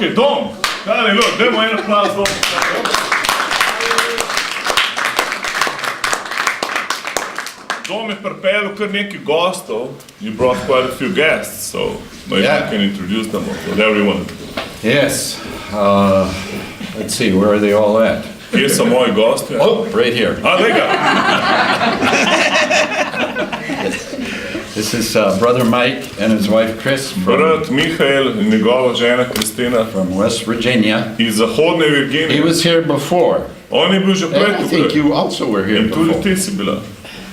Ok, Dom. Haleluja, dajmo en aplavz Domu. Dom je pripeljal kar nekaj gostov. You brought quite a few guests, so maybe you can introduce them to everyone. Yes. Let's see, where are they all at? Kje so moji gosti? Oh, right here. Glej ga. This is Brother Mike and his wife Chris Brat Mihael in njegova žena Kristina from West Virginia. iz Zahodne He Virginije. was here before. On je bil že prej And I think tukaj. you also were here In tudi before. ti si bila.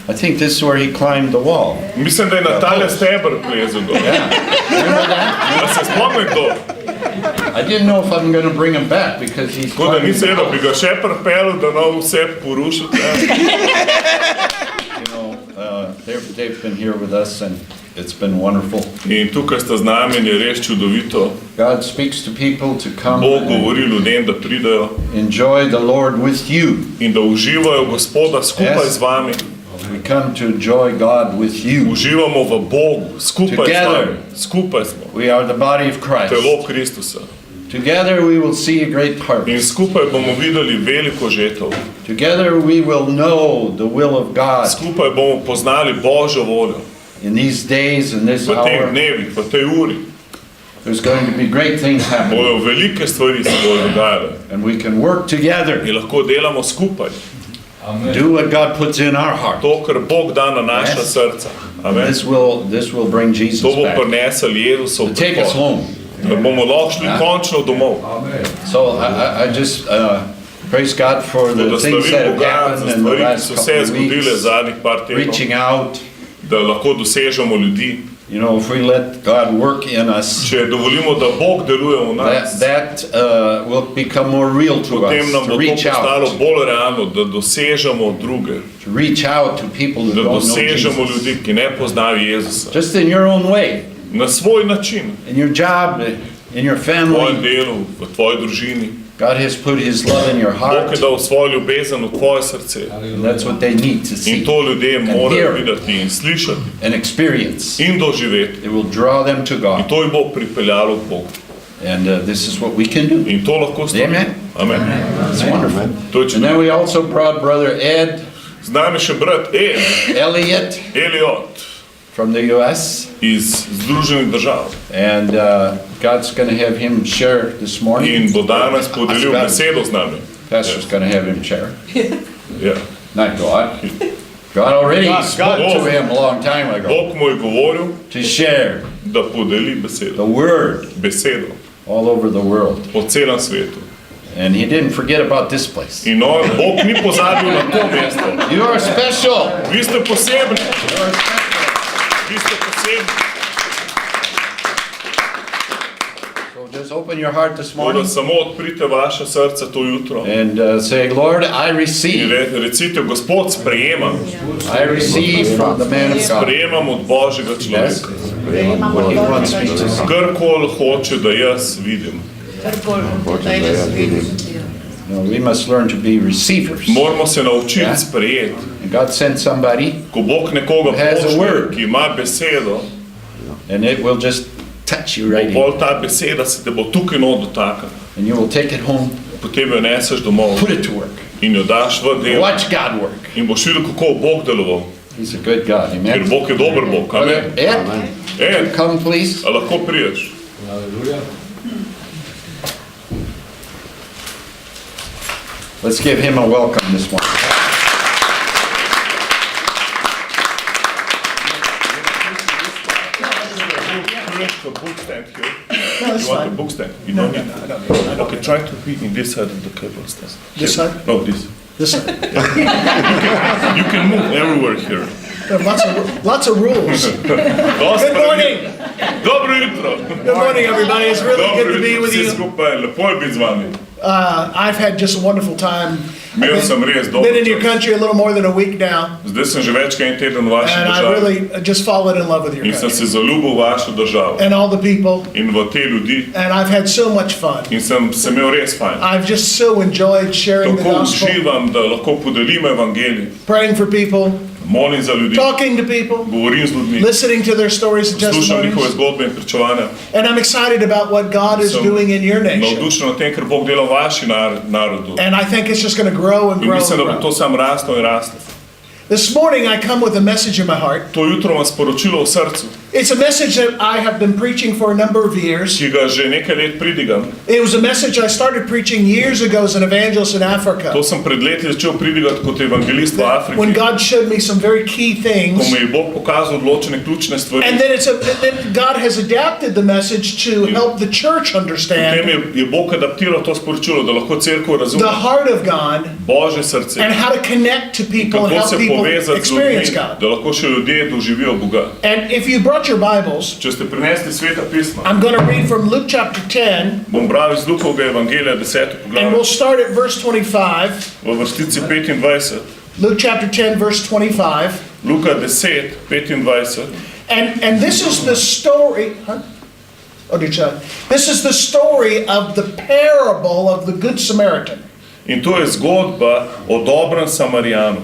I think this is where he climbed the wall. Mislim, da je Natalja Steber plezal dol. Yeah. Remember that? Da se spomni kdo? I didn't know if I'm going to bring him back because he's Tako da climbing nisem the vedel, wall. bi ga še pripeljal, da ne bo vse porušil. You know, they've been here with us and it's been wonderful. In tukaj sta z nami in je res čudovito. God speaks to people to come Bog and govori ljudem, da pridejo enjoy the Lord with you. in da uživajo Gospoda skupaj z vami. We come to enjoy God with you. Uživamo v Bogu, skupaj z Together. vami. Skupaj smo. We are the body of Christ. Telo Kristusa. Together we will see a great In harvest. skupaj bomo videli veliko žetov. Together we will know the will of God Skupaj bomo poznali Božjo voljo. in these days and this V teh hour. dnevih, v tej uri. There's going to be great things happening Bojo velike stvari se bojo dogajale. and we can work together. In lahko delamo skupaj. Do what God puts in our heart. To, kar Bog da na naša Yes. srca. Amen. This will bring To Jesus bo back. prinesel Jezusov To take us prihod. home. Da bomo lahko šli končno domov. So I just praise God for Da the things that slavim have Boga happened za in the stvari, ki last so couple se of zgodile weeks, zadnjih par tednov. reaching out. Da lahko dosežemo ljudi. You know, if we let God work in us, Če dovolimo, da Bog deluje v nas, that will become more real to potem us, nam to bo to reach postalo out, bolj realno, da dosežemo druge. to reach out to people that Da don't know dosežemo Jesus. ljudi, ki ne poznajo Jezusa. Just in your own way, Na svoj način. in your job, in your V tvojem family. delu, v tvoji družini. God has put His love in your Bog heart, je dal svojo ljubezen v tvoje srce. and that's what they need to In see to ljudje and morajo hear videti in slišati and experience. in doživeti. It will draw them to In God, to jih bo pripeljalo k Bogu. and this is what we can do. In to lahko storimo. Amen. Amen. It's wonderful. To je And čudovito. then we also brought Brother Ed Z nami še brat Elliott Elliott from the U.S. iz Združenih držav. And God's going to have him share this morning. In bo danes podelil God. besedo z nami. Pastor's going to have him share. Ja. Not God. God already spoke God. to him a long time ago Bog mu je govoril, to share da podeli the besedo. word Besedo all over the world. po celem svetu. And he didn't forget about this place. In on, Bog ni pozabil na to mesto. You are special. Vi ste posebni. You are special. Vi ste posebni. So just open your heart this Tako da morning samo odprite vaše srce to jutro. and say, Lord, I In receive. recite, Gospod, sprejemam. I receive from the man of God. Sprejemam od Božjega Yes. človeka. What he wants me to see. Karkoli hoče, da jaz vidim. No, we must learn to be receivers. Moramo se naučiti Ja. sprejeti. And God sent somebody, Ko Bog nekoga Has a pošlje, word. ki ima besedo, and it will just touch you right in. pol ta beseda se te bo tukaj not dotaknila. And you will take it home, Potem jo neseš domov put it to work. in jo daš v delo. Watch God work. In boš videl, kako bo Bog deloval. He's a good God. Ker Amen. Bog je dober Bog. Brother Amen. Ed, Ed, come please. a lahko priješ? Let's give him a welcome this morning. A book stand here. No, that's You want a fine. book stand? You don't need it. Okay, try to be in this side of the cable stand. This Here. side? No, this. This, there You can move everywhere here. are lots of rules. Good morning. Dobro jutro. Good morning, everybody. It's really Dobro good to be jutro with vsi you. skupaj. Lepo je biti z vami. I've had just a wonderful time. Imel sem res dober Been in your čas. country a little more than a week now, Zdaj sem že več kot en teden v vaši and I državi. really just fallen in love with your In sem country se zaljubil v vašo državo. and all the people, In v te ljudi. and I've had so much fun. In sem se imel res fajn. I've just so enjoyed sharing the Tako gospel, uživam, da lahko podelim evangelij. praying for people, molim za ljudi, talking to people, govorim z ljudmi, listening to their stories and slušam njihove testimonies. zgodbe in pričevanja. And I'm excited about what God is Sem doing in your nation. navdušen nad tem, ker Bog dela v vaši narodu. And I think it's just going to grow and In grow mislim, da bo and to grow. sam raslo in raslo. This morning I come with a message in my heart. To jutro vam sporočilo v srcu, It's a message that I have been preaching for a number of years. ki ga že nekaj let pridigam. It was a message I started preaching years ago as an evangelist in Africa. To sem pred leti začel pridigati kot evangelist v When Afriki, God showed me some very key ko things. mi je Bog pokazal odločene ključne stvari. And then God has adapted the message to help the church Potem understand je Bog adaptiral to sporočilo, da lahko cerkev the razume heart of God Božje srce. and how to connect to people and Kako help se people povezati z ljudmi, experience God. da lahko še ljudje doživijo Boga. And if you brought your Bibles, Če ste prinesli Sveta pisma, I'm going to read from Luke chapter 10, bom bral iz Lukovega evangelija 10. and we'll poglavje start at verse 25. v vrstici 25. Luke chapter 10, verse 25. Luka 10, 25. And this is the story. Huh? Oh, did you? This is the story of the parable of the Good Samaritan. In to je zgodba o dobrem Samarijanu.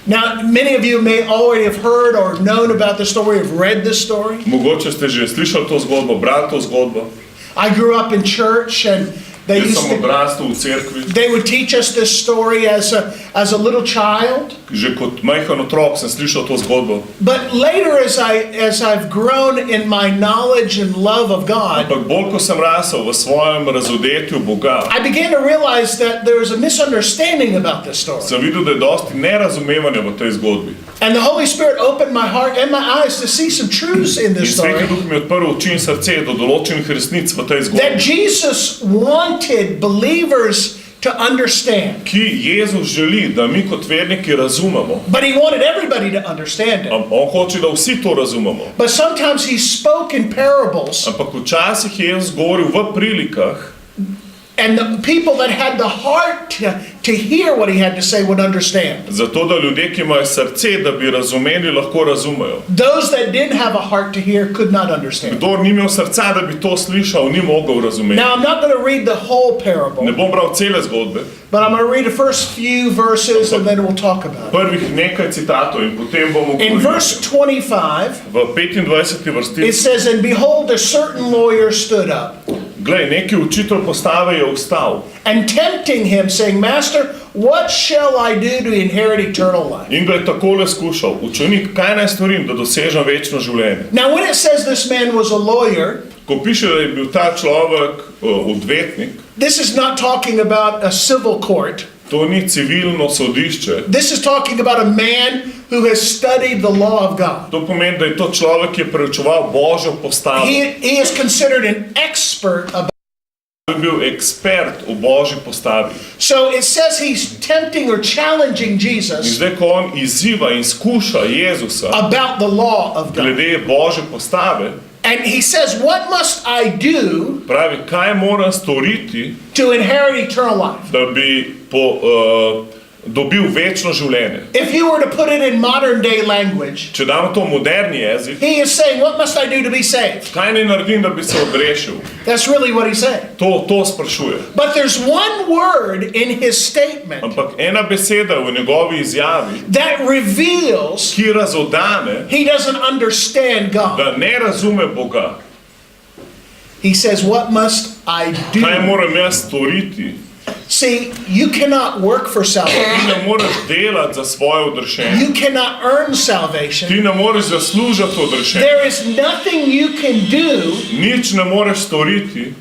Now, many of you may already have heard or known about the story, have read this story. Mogoče ste že slišali to zgodbo, brali to zgodbo. I grew up in church, and they Jaz used sem to, odrastel v cerkvi. they would teach us this story as a little child. Že kot majhen otrok sem slišal to zgodbo. But later, as I've grown in my knowledge and love of God, Ampak bolj ko sem rasel v svojem razodetju Boga, I began to realize that there is a misunderstanding about this story. sem videl, da je dosti nerazumevanja v tej zgodbi. And the Holy Spirit opened my heart and my eyes to see some truths in In this story Sveti Duh mi je odprl oči in srce do določenih resnic v tej that zgodbi, Jesus wanted believers to understand. ki Jezus želi, da mi kot verniki razumemo. But he wanted everybody to understand it. On hoče, da vsi to razumemo. But sometimes he spoke in parables, Ampak včasih je Jezus govoril v prilikah, and the people that had the heart to hear what he had to say would understand. zato da ljudje, ki imajo srce, da bi razumeli, lahko razumejo. Those that didn't have a heart to hear could not understand. Kdor ni imel srca, da bi to slišal, ni mogel razumeti. Now, I'm not going to read the whole Ne parable, bom bral cele zgodbe, but I'm going to read the first few verses and then we'll talk about it. prvih nekaj citatov in potem bomo In govorili. verse 25, V 25. it vrstici, says, "And behold, a certain lawyer stood up, glej, neki učitelj postave je vstal and tempting him, saying, Master, what shall I do to inherit eternal life?" in ga je takole skušal: Učenik, kaj naj storim, da dosežem večno življenje? Now, when it says this man was a lawyer, Ko piše, da je bil ta človek odvetnik, this is not talking about a civil court. to ni civilno sodišče. This is talking about a man who has studied the law of God. To pomeni, da je to človek, ki je preučeval Božjo postavo. He is considered an expert about. Je bil ekspert v Božji postavi. So it says he's tempting or challenging In Jesus zdaj, ko on izziva in skuša Jezusa about the law of God. glede Božje postave, And he says, what must I do pravi, kaj moram storiti, to inherit eternal life? da bi dobil večno življenje. If you were to put it in modern day language, Če damo to moderni jezik, he is saying, what must I do to be saved? kaj naj naredim, da bi se odrešil? That's really what he's saying. To sprašuje. But there's one word in his statement Ampak ena beseda v njegovi izjavi, that reveals ki razodane, he doesn't understand God. da ne razume Boga. He says, what must I Kaj do? moram jaz storiti? See, you cannot work for Ti salvation. ne moreš delati za svoje odrešenje. You cannot earn salvation. Ti ne moreš zaslužiti odrešenje. There is nothing you can do Nič ne moreš storiti,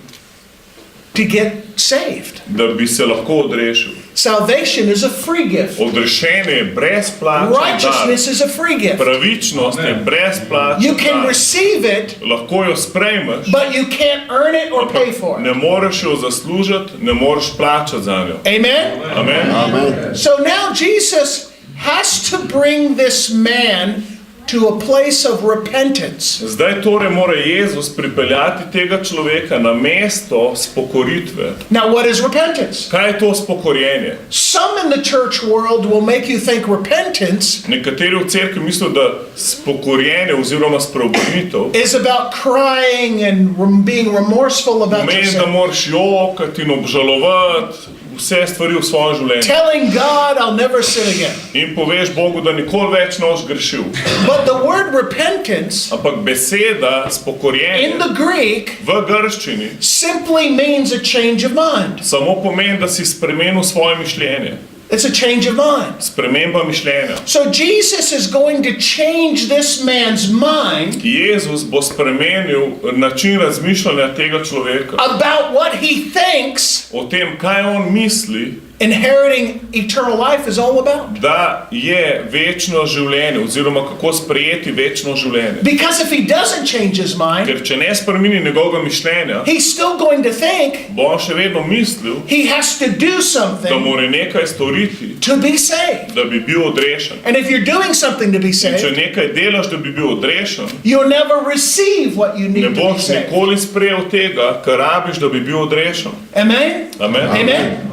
to get saved. da bi se lahko odrešil. Salvation is a free gift. Odrešenje je brezplačen dar. Righteousness is a free gift. Pravičnost je brezplačen You can dar. receive it, Lahko jo sprejmeš, but you can't earn it or pay for ne it. moreš jo zaslužiti, ne moreš plačati za njo. Amen? Amen. So now Jesus has to bring this man to a place of repentance. Zdaj torej mora Jezus pripeljati tega človeka na mesto spokoritve. Now, what is repentance? Kaj je to spokorjenje? Some in the church world will make you think repentance Nekateri v cerkvi mislijo, da spokorjenje oziroma spreobrnitev is about crying and being remorseful about your pomeni, da sin. moraš jokati in obžalovati vse stvari v svojem življenju. telling God I'll never sin again. In poveš Bogu, da nikoli več ne boš grešil. But the word repentance Ampak beseda in spokorjenje the Greek v grščini simply means a change of mind. samo pomeni, da si spremenil svoje mišljenje. It's a change of mind. Sprememba mišljenja. So Jesus is going to change this man's mind Jezus bo spremenil način razmišljanja tega človeka. about what he thinks O tem, kaj on misli, inheriting eternal life is all about. da je večno življenje, oziroma kako sprejeti večno življenje. Because if he doesn't change his mind, Ker če ne spremeni njegovega mišljenja, he's still going to think bo on še vedno mislil, he has to do da something mora nekaj storiti, to be saved. da bi bil odrešen. And if you're doing something to be In če saved, nekaj delaš, da bi bil odrešen, you'll never receive what you ne need to be boš saved. nikoli sprejel tega, kar rabiš, da bi bil odrešen. Amen? Amen? Amen? Ne?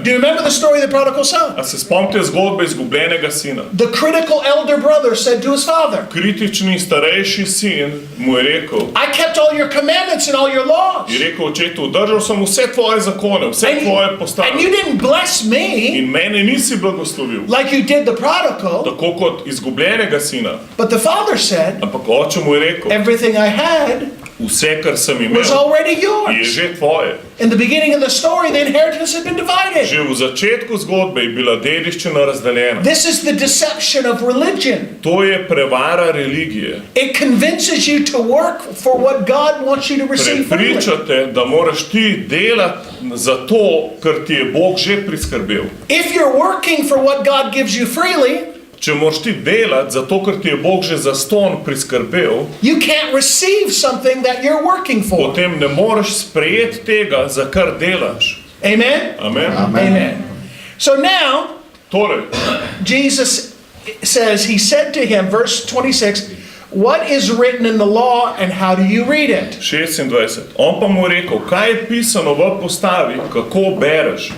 Do you remember the story of the prodigal son? A se spomnite zgodbe izgubljenega sina? The critical elder brother said to his father, Kritični starejši sin mu je rekel, I kept all your commandments and all your laws. je rekel očetu, držal sem vse tvoje zakone, vse tvoje And you postave didn't bless me in mene nisi blagoslovil, like you did the prodigal. tako kot izgubljenega sina. But the father said, Ampak oče mu je rekel, everything I had vse, kar sem imel, was already je yours. že tvoje. In the beginning of the story, the inheritance had been divided. Že v začetku zgodbe je bila dediščina razdeljena. This is the deception of religion. To je prevara religije. It convinces you to work for what God wants you to receive freely. Prepričate, da moraš ti delati za to, kar ti je Bog že priskrbel. If you're working for what God gives you freely, Če moraš ti delati za to, kar ti je Bog že zastonj priskrbel, you can't receive something that you're working for. potem ne moreš sprejeti tega, za kar delaš. Amen? Amen? Amen. So now, Torej, Jesus says, he said to him, verse 26, what is written in the law and how do you read it? 26. On pa mu je rekel, kaj je pisano v postavi, kako bereš?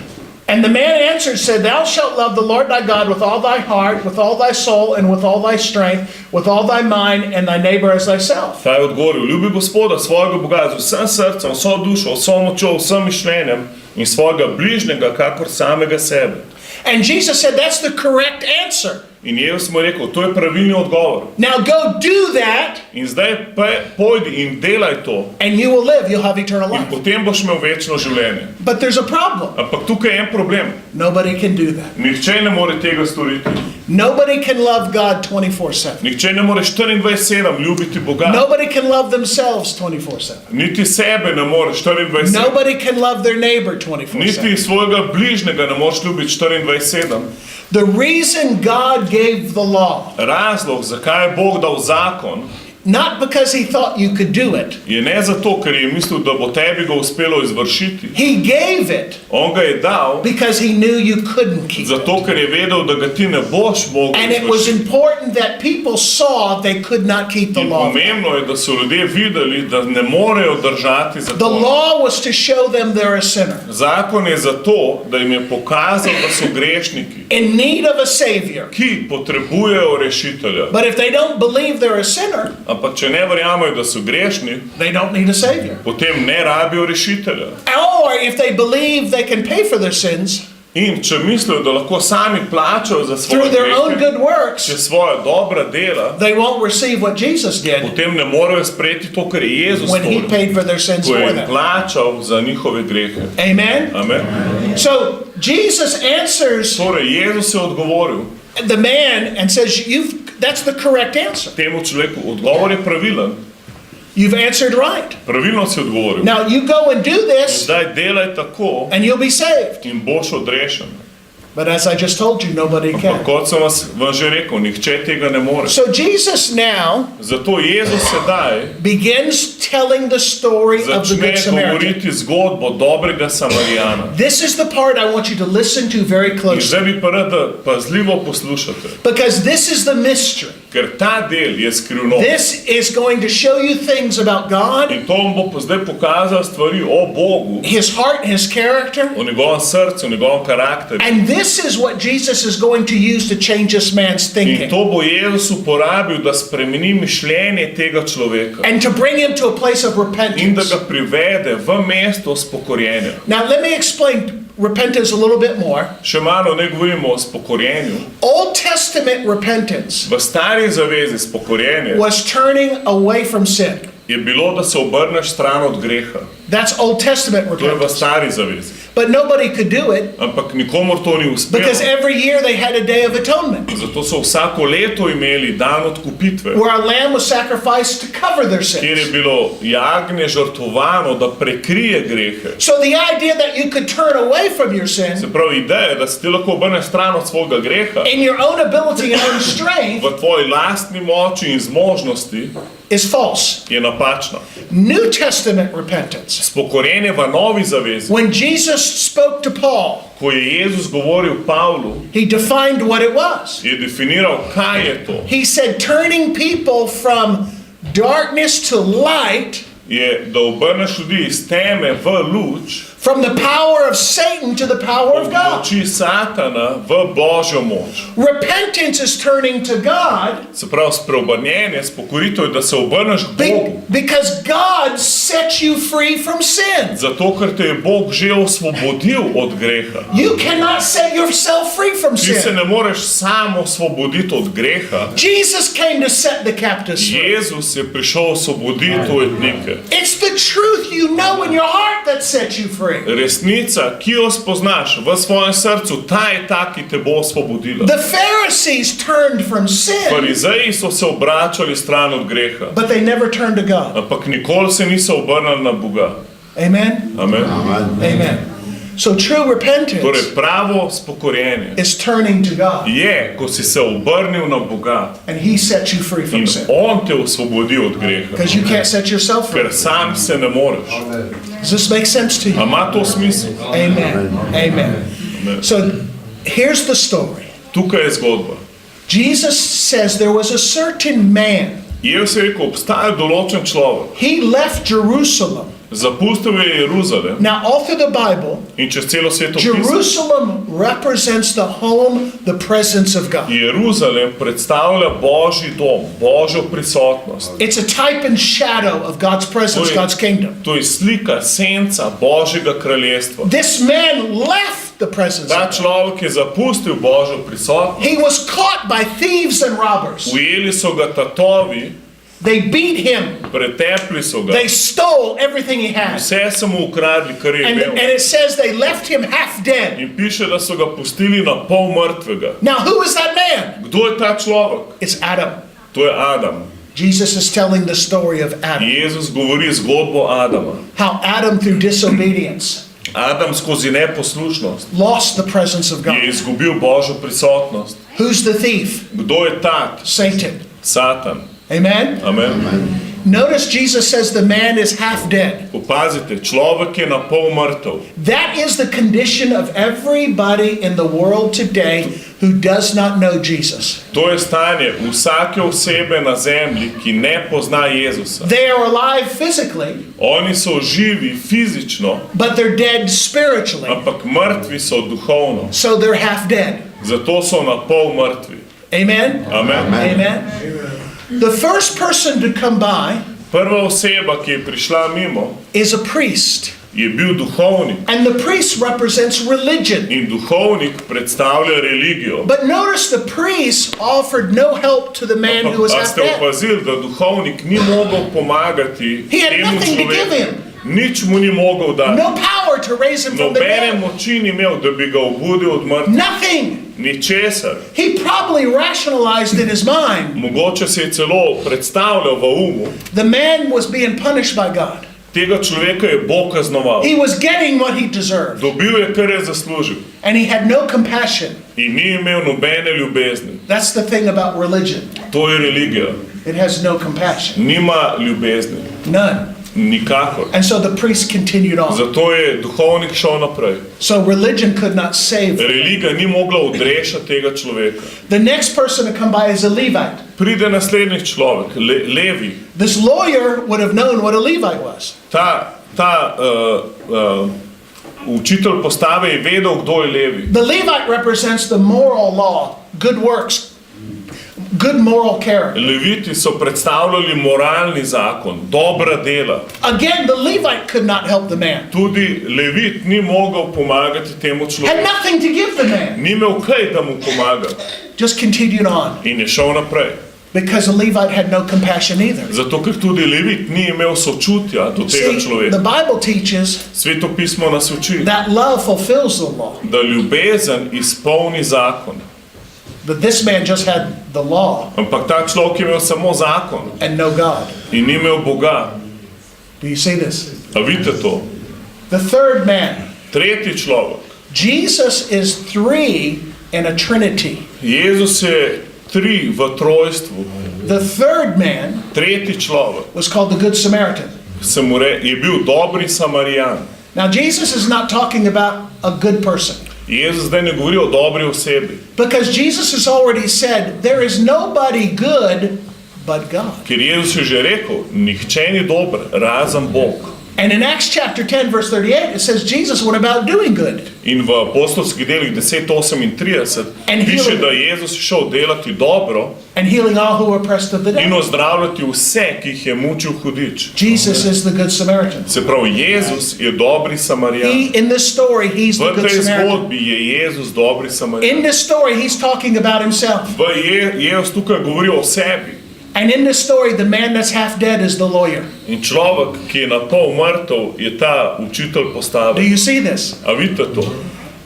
And the man answered, said, thou shalt love the Lord thy God with all thy heart, with all thy soul, and with all thy strength, with all thy mind, and thy neighbor as thyself. Ta je odgovoril, ljubi Gospoda, svojega Boga, z vsem srcem, vso dušo, vso močjo, vsem mišljenjem in svojega bližnjega, kakor samega sebe. And Jesus said, that's the correct answer. In Jezus mu je rekel, to je pravilni odgovor. Now go do that, In zdaj pojdi in delaj to. and you will live. You'll have eternal In life. potem boš imel večno življenje. But there's a problem. Ampak tukaj je en problem. Nobody can do that. Nihče ne more tega storiti. Nobody can love God 24/7. Nihče ne more 24/7 ljubiti Boga. Nobody can love themselves 24/7. Niti sebe ne more 24/7. Nobody can love their neighbor Niti 24/7. svojega bližnjega ne moreš ljubiti 24/7. The reason God gave the law, Razlog, zakaj je Bog dal zakon, not because he thought you could do it. je ne zato, ker je mislil, da bo tebi ga uspelo izvršiti. He gave it On ga je dal because he knew you couldn't keep it. zato, ker je vedel, da ga ti ne boš mogel And it was izvršiti. important that people saw they could not keep the In law. pomembno je, da so ljudje videli, da ne morejo držati The zakona. law was to show them they're a sinner, Zakon je zato, da jim je pokazal, da so grešniki, in need of a savior. ki potrebujejo rešitelja. But if they don't believe they're a sinner, Ampak če ne verjamejo, da so grešni, they don't need a savior. potem ne rabijo rešitelja. Or if they believe they can pay for their sins In če mislijo, da lahko sami plačajo za svoje through their own grehe, good works, če svoja dobra dela, they won't receive what Jesus did potem ne morejo sprejeti to, kar je Jezus when he storil, paid for their sins ko for je them. plačal za njihove grehe. Amen? Amen. So Jesus answers Torej, Jezus je odgovoril the man and says, that's the correct answer. temu človeku, odgovor je pravilen, You've answered right. pravilno si odgovoril. Now you go and do this Zdaj delaj tako and you'll be saved. in boš odrešen. But as I just told you, nobody Ampak can. kot sem vam že rekel, nihče tega ne more. So Jesus now Zato Jezus sedaj begins telling the story of the začne Good Samaritan. govoriti zgodbo dobrega Samarijana. This is the part I want you to listen to very In closely. zdaj bi pa rad, da pazljivo poslušate, Because this is the mystery. ker ta del je skrivnost. This is going to show you things about God, In to vam bo pa zdaj pokazal stvari o Bogu, His heart, His character. o njegovem srcu, o njegovem karakterju. And this is what Jesus is going to use to change this man's In thinking. to bo Jezus uporabil, da spremeni mišljenje tega človeka And to bring him to a place of in da repentance. ga privede v mesto spokorjenja. Now let me explain repentance a little bit more. Še malo ne govorimo o spokorjenju. Old Testament repentance V stari zavezi spokorjenje was turning away from sin. je bilo, da se obrneš stran od greha. That's Old Testament To je v repentance. stari zavezi. But nobody could do it Ampak nikomor to ni uspelo. because every year they had a day of atonement Zato so vsako leto imeli dan odkupitve, where a lamb was sacrificed to cover their kjer je sins. bilo jagnje žrtvovano, da prekrije grehe. So the idea that you could turn away from your Se sin pravi, ideja, da se ti lahko obrneš stran od svojega greha, in your own ability and own strength v tvoji lastni moči in zmožnosti, is false. je napačna. New Testament repentance. Spokorjenje v novi zavezi, When Jesus spoke to Paul, ko je Jezus govoril Pavlu, he defined what it was. je definiral, kaj je to. He said turning people from darkness to light, Je, da obrneš ljudi iz teme v luč, from the power of Satan to the power od of God. moči Satana v Božjo moč. Repentance is turning to God Se pravi, spreobrnjenje, spokoritev je, da se obrneš k Bogu. because God set you free from sin. Zato, ker te je Bog že osvobodil od greha. You cannot set yourself free from Ti se sin. ne moreš samo osvoboditi od greha. Jesus came to set the captives free. Jezus je prišel osvoboditi ujetnike. It's the truth you know in your heart that sets you free. Resnica, ki jo spoznaš v svojem srcu, ta je ta, ki te bo osvobodila. The Pharisees turned from sin, Farizeji so se obračali stran od greha, but they never turned to God. ampak nikoli se niso obrnili na Boga. Amen? Amen. Amen. So true repentance Torej, pravo spokorjenje is turning to God, je, ko si se obrnil na Boga and He sets you free from in sin. On te osvobodi od greha. Because you can't set yourself free. Ker sam se ne moreš. Does this make sense to A you? ima to smisel? Amen. Amen. So here's the story. Tukaj je zgodba. Jesus says there was a certain man. Jezus je rekel, obstaja določen človek. He left Jerusalem. Zapustil je Jeruzalem Now, all through the Bible, in čez celo sveto pismo. Jerusalem represents the home, the presence of God. Jeruzalem predstavlja Božji dom, Božjo prisotnost. It's a type and shadow of God's presence, God's kingdom. To je slika, senca Božjega kraljestva. This man left the presence Ta of God. človek je zapustil Božjo prisotnost. He was caught by thieves and robbers. Ujeli so ga tatovi, They beat him. pretepli so ga. They stole everything he had. Vse so mu ukradli, kar je And imel. it says they left him half dead. In piše, da so ga pustili na pol mrtvega. Now, who is that man? Kdo je ta človek? It's Adam. To je Adam. Jesus is telling the story of Adam. Jezus govori zgodbo Adama. How Adam, through disobedience, Adam skozi neposlušnost lost the presence of je God. izgubil Božjo prisotnost. Who's the thief? Kdo je tat? Satan. Satan. Amen? Amen. Notice Jesus says the man is half dead. Opazite, človek je na pol mrtev. That is the condition of everybody in the world today who does not know Jesus. To je stanje vsake osebe na zemlji, ki ne pozna Jezusa. They are alive physically, Oni so živi fizično, but they're dead spiritually. ampak mrtvi so duhovno. So they're half dead. Zato so na pol mrtvi. Amen? Amen. Amen. The first person to come by Prva oseba, ki je prišla mimo, is a priest. je bil duhovnik. And the priest represents religion. In duhovnik predstavlja religijo. But notice the priest offered no help to the man who was A half ste dead. opazili, da duhovnik ni mogel pomagati He had temu nothing to give človeku? him. Nič mu ni mogel dati. No power to raise him from the Nobene dead. moči ni imel, da bi ga obudil od mrtvih. Nothing. Ničesar. He probably rationalized in his mind Mogoče se je celo predstavljal v umu, the man was being punished by God. tega človeka je Bog kaznoval. He was getting what he deserved. Dobil je, kar je zaslužil. And he had no compassion. In ni imel nobene ljubezni. That's the thing about religion. To je religija. It has no compassion. Nima ljubezni. None. Nikakor. And so the priest continued on. Zato je duhovnik šel naprej. So religion could not save him. Religija ni mogla odrešiti tega človeka. The next person to come by is a Levite. Pride naslednji človek, Levi. This lawyer would have known what a Levite was. Ta učitelj postave je vedel, kdo je Levi. The Levite represents the moral law, good works. good moral character. Leviti so predstavljali moralni zakon, dobra dela. Again, the Levite could not help the man. Tudi Levit ni mogel pomagati temu Had človeku. nothing to give the man. Ni imel kaj, da mu pomaga. Just continued on. In je šel naprej. Because the Levite had no compassion either. Zato, ker tudi Levit ni imel sočutja do tega See, the človeka. Bible teaches Sveto pismo nas uči, that love fulfills the law. da ljubezen izpolni zakon. But this man just had the law Ampak ta človek je imel samo zakon and no God. in ni imel Boga. Do you see this? A vidite to? The third man. Tretji človek. Jesus is three in a trinity. Jezus je tri v trojstvu. The third man Tretji človek was called the Good Samaritan. je bil dobri Samarijan. Now, Jesus is not talking about a good person. Jezus zdaj ne govori o dobri osebi, Because Jesus has already said, there is nobody good but God. ker Jezus je že rekel, nihče ni dober, razen Bog. And in Acts chapter 10, verse 38, it says Jesus went about doing good. In v apostolskih delih 10:38 And piše, healing. da je Jezus šel delati dobro And healing all who were oppressed of the in devil. ozdravljati vse, ki jih je mučil hudič. Jesus is the Good Samaritan. Se pravi, Jezus je dobri Samarijan. In this story, he's the V Good tej Samaritan. zgodbi je Jezus dobri In Samarijan. this story, he's talking about himself. Jezus tukaj govori o sebi. And in this story, the man that's half dead is the lawyer. In človek, ki je na pol mrtev, je ta učitelj Do postavil. you see this? A vidite to?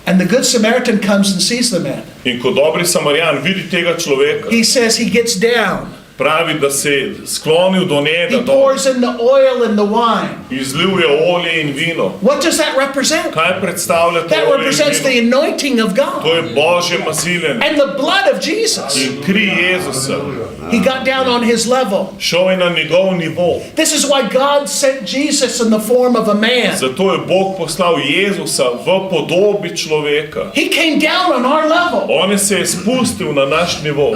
And the Good Samaritan comes and sees the man. In ko dobri Samarijan vidi tega človeka, He says he gets down. pravi, da se je sklonil do He njega, pours in the oil and the wine. izlil je olje in vino. What does that represent? Kaj predstavlja to That olje represents the in vino? anointing of To God je Božje maziljenje and the blood of Jesus. in kri Jezusa. He got down on his level. Šel je na njegov nivo. This is why God sent Jesus in the form of a man. Zato je Bog poslal Jezusa v podobi človeka. He came down on our level On se je spustil na naš nivo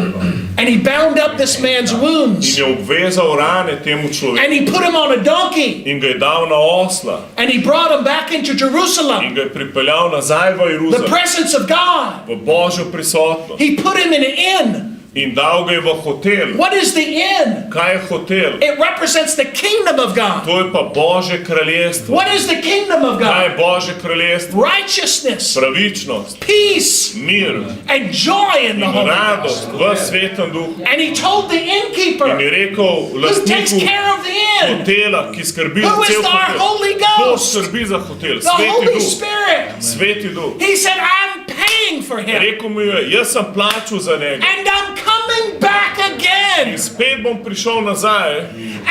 and he bound up this man's in wounds je obvezal rane temu človeku and he put him on a donkey in ga je dal na osla and he brought him back into in Jerusalem, ga je pripeljal nazaj v the Jeruzalem, presence of God. v Božjo prisotnost He put him in an inn. in dal ga je v hotel. What is the inn? Kaj je hotel? It represents the kingdom of God. To je pa Božje kraljestvo. What is the kingdom of Kaj je God? Božje kraljestvo? Righteousness, Pravičnost, peace, mir and joy in the in Holy radost Ghost. v svetem duhu. And he told the In je innkeeper rekel who takes lastniku care of the inn, hotela, ki skrbi Who za is cel our hotel. Holy Kdo Ghost? skrbi za hotel? the Sveti Holy duh. Spirit. Sveti duh. He said, I'm paying for him Rekel mi je, jaz sem plačal za njega. and I'm coming back again. In spet bom prišel nazaj.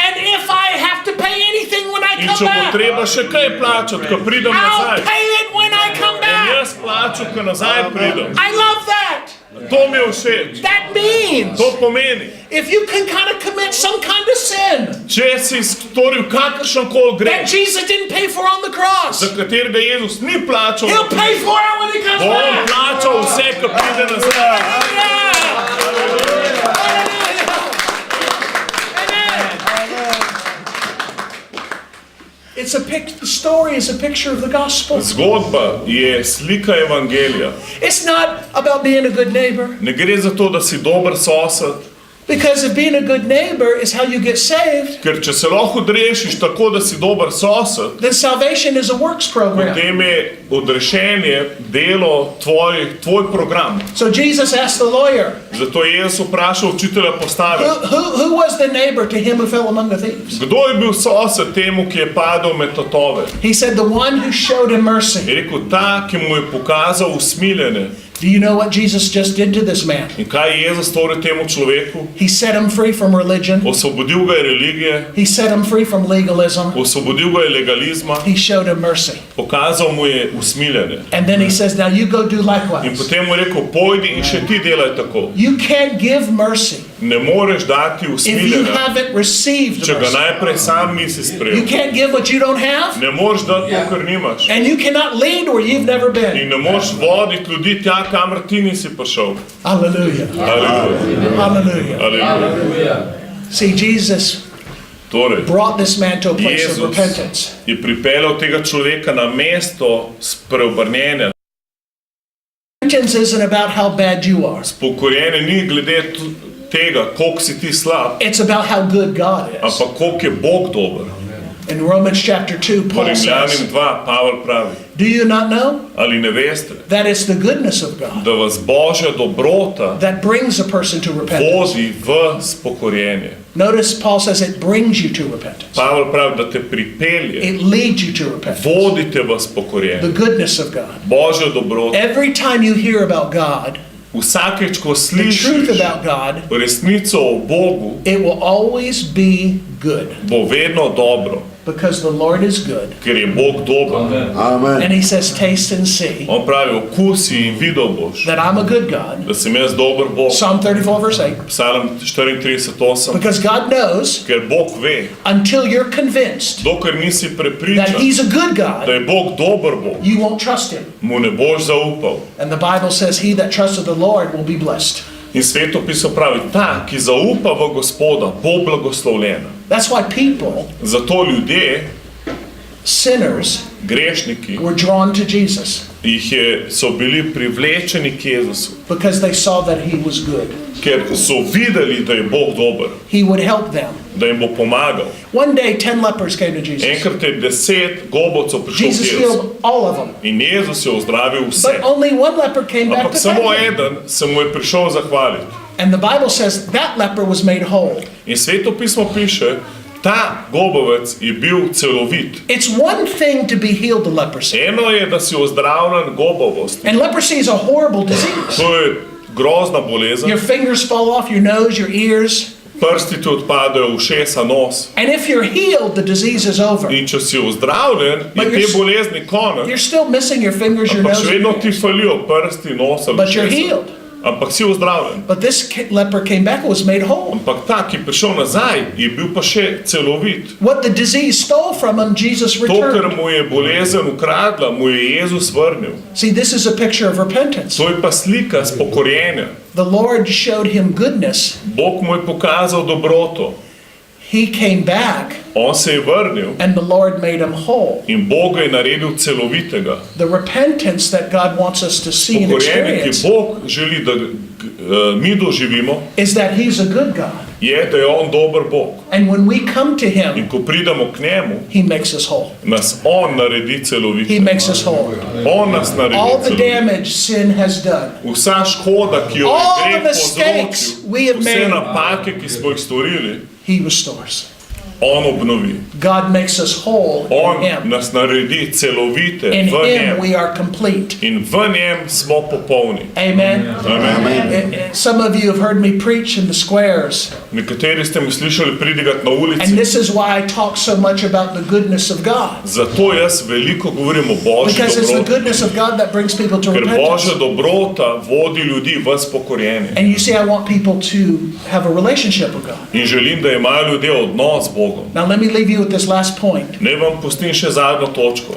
And if I have to pay anything when I In come če bo back, treba še kaj plačati, ko pridem I'll nazaj. pay it when I come In back. jaz plačal, ko nazaj pridem. I love that. To mi je všeč. That means To pomeni, if you can kind of commit some kind of sin če si storil kakršen koli that greh, Jesus didn't pay for on the cross, za katerega Jezus ni plačal, he'll pay for it when he comes bo on back. plačal vse, ko pride nazaj. Hallelujah. It's the story is a picture of the gospel. Zgodba je slika evangelija. It's not about being a good neighbor, Ne gre za to, da si dober sosed, because if being a good neighbor is how you get saved, ker če se lahko odrešiš tako, da si dober sosed, then salvation is a works program. potem je odrešenje delo tvoj program. So Jesus asked the lawyer, Zato je Jezus vprašal učitelja postave, who was the neighbor to him who fell among the thieves? kdo je bil sosed temu, ki je padel med tatove? He said, the one who showed him mercy. Je rekel, ta, ki mu je pokazal usmiljenje. Do you know what Jesus just did to this man? In kaj je Jezus storil temu človeku? He set him free from religion. Osvobodil ga je religije, He set him free from legalism. osvobodil ga je legalizma, He showed him mercy. pokazal mu je usmiljenje. And then he says, now you go do In likewise. potem mu je rekel, pojdi in še ti delaj tako. You can't give mercy Ne moreš dati if you usmiljenja, haven't received če ga mercy. najprej sam nisi You sprejel. can't give what you don't have, Ne moreš dati to, kar nimaš. and you cannot lead where you've never been. In ne moreš voditi ljudi tja, kamor ti nisi prišel. Hallelujah. Haleluja. Hallelujah. Haleluja. See, Jesus Torej, brought this man to a place of Jezus repentance. je pripeljal tega človeka na mesto spreobrnjenja. Repentance isn't about how bad you are. Pokorjenje ni glede tega, koliko si ti slab, It's about how good God is. ampak koliko je Bog dober. In Romans chapter 2, Po Paul Rimljanim says, 2, Pavel pravi, do you not know ali ne veste, that it's the goodness of God da vas Božja dobrota that brings a person to repentance? vodi v spokorjenje. Notice Paul says it brings you to repentance. Pavel pravi, da te pripelje, It leads you to repentance. vodite v The spokorjenje. goodness of God. Božja dobrota. Every time you hear about God, Vsakeč, ko the truth slišiš about God, resnico o Bogu, it will always be good bo vedno dobro, because the Lord is good. ker je Bog dober. And he says, taste and see On pravi, okusi in videl boš, that I'm a good God. da sem jaz dober Bog. Psalm 34 verse 8. Psalm 34:8. Because God knows Ker Bog ve, until you're convinced dokler nisi that prepričan, he's a good da God, je Bog dober Bog, you won't trust him. mu ne boš zaupal. And the Bible says he that trusted the Lord will be blessed. In svetopisal pravi, ta, ki zaupa v Gospoda, bo blagoslovljena. That's why people, Zato ljudje, sinners, grešniki, were drawn to Jesus so bili privlečeni k Jezusu, because they saw that he was good. ker so videli, da je Bog dober, He would help them. da jim bo pomagal. One day 10 lepers came to Jesus. Enkrat je 10 gobovcev prišlo k Jesus Jezusu healed all of them. in Jezus je ozdravil But vse. only one leper came back Ampak to samo thank him. eden se mu je prišel zahvaliti. And the Bible says that leper was made whole. In svetopismo piše, ta gobovec je bil celovit. It's one thing to be healed of leprosy. Eno je, da si ozdravljen gobovosti. And leprosy is a horrible disease. To je grozna bolezen. Your fingers fall off your nose, your ears. Prsti ti odpadajo, ušesa, nos. And if you're healed, the disease is over. In če si ozdravljen, je But te you're- bolezni konec. You're still missing your fingers, your Ampak nose. še vedno ti falijo prsti, nos ali But you're ušesa. healed. Ampak si ozdravljen. But this leper came back and was made whole. Ampak ta, ki je prišel nazaj, je bil pa še celovit. What the disease stole from him, Jesus To, kar returned. mu je bolezen ukradla, mu je Jezus vrnil. See, this is a picture of repentance. To je pa slika spokorjenja. The Lord showed him goodness. Bog mu je pokazal dobroto. He came back On se je vrnil and the Lord made him whole. in Bog ga je naredil celovitega. The repentance that God wants us to see and Spokorjenje, ki experience Bog želi, da mi doživimo, is that he's a good God. je, da je on dober Bog. And when we come to him, In ko pridemo k njemu, he makes us whole. nas on naredi celovite. He makes us whole. On nas naredi All the celovite. damage sin has done, Vsa škoda, ki jo je all the greh mistakes we have povzročil, vse made, napake, ki smo jih storili, he restores. on obnovi. God makes us whole in On him. nas naredi celovite In v him njem. we are complete. In v njem smo popolni. Amen. Amen. Some of you have heard me preach in the squares, Nekateri ste me slišali pridigati na and ulici. this is why I talk so much about the goodness of God. Zato jaz veliko govorim o Božji Because it's the dobroti. goodness of God that brings people to Ker repentance. Božja dobrota vodi ljudi v spokorjenje. And you see, I want people to have a relationship with God. In želim, da imajo ljudje odnos z Bogom. Now let me leave you with this last point. Naj vam pustim še zadnjo točko.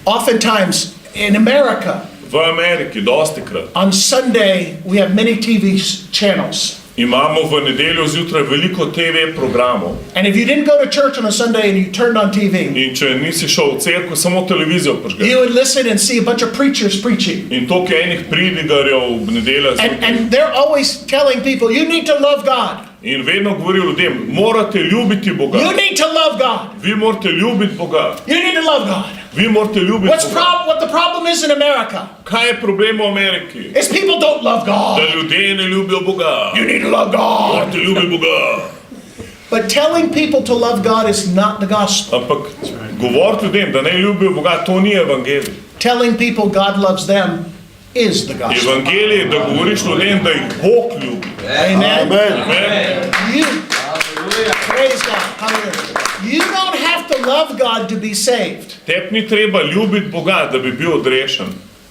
Oftentimes in America, V Ameriki dostikrat on Sunday, we have many TV channels. imamo v nedeljo zjutraj veliko TV programov. And if you didn't go to church on a Sunday and you turned on TV, In če nisi šel v cerkev, samo televizijo you prižgeš. would listen and see a bunch of preachers preaching. In toliko enih pridigarjev v nedeljo zjutraj. And they're always telling people, you need to love God. In vedno govori ljudem, morate ljubiti Boga. You need to love God. Vi morate ljubiti Boga. You need to love God. Vi morate ljubiti Boga. What the problem is in America Kaj je problem v Ameriki? is people don't love Da God. ljudje ne ljubijo Boga. You need to love God. Morate ljubiti Boga. But telling people to love God is not the gospel. Ampak govoriti ljudem, da ne ljubijo Boga, to ni evangelij. Telling people God loves them is the gospel. Evangelij je, da govoriš ljudem, da jih Bog ljubi. Amen. Amen. You, praise God. Hallelujah. You don't have to love God to be saved, Tep ni treba ljubiti Boga, da bi bil odrešen.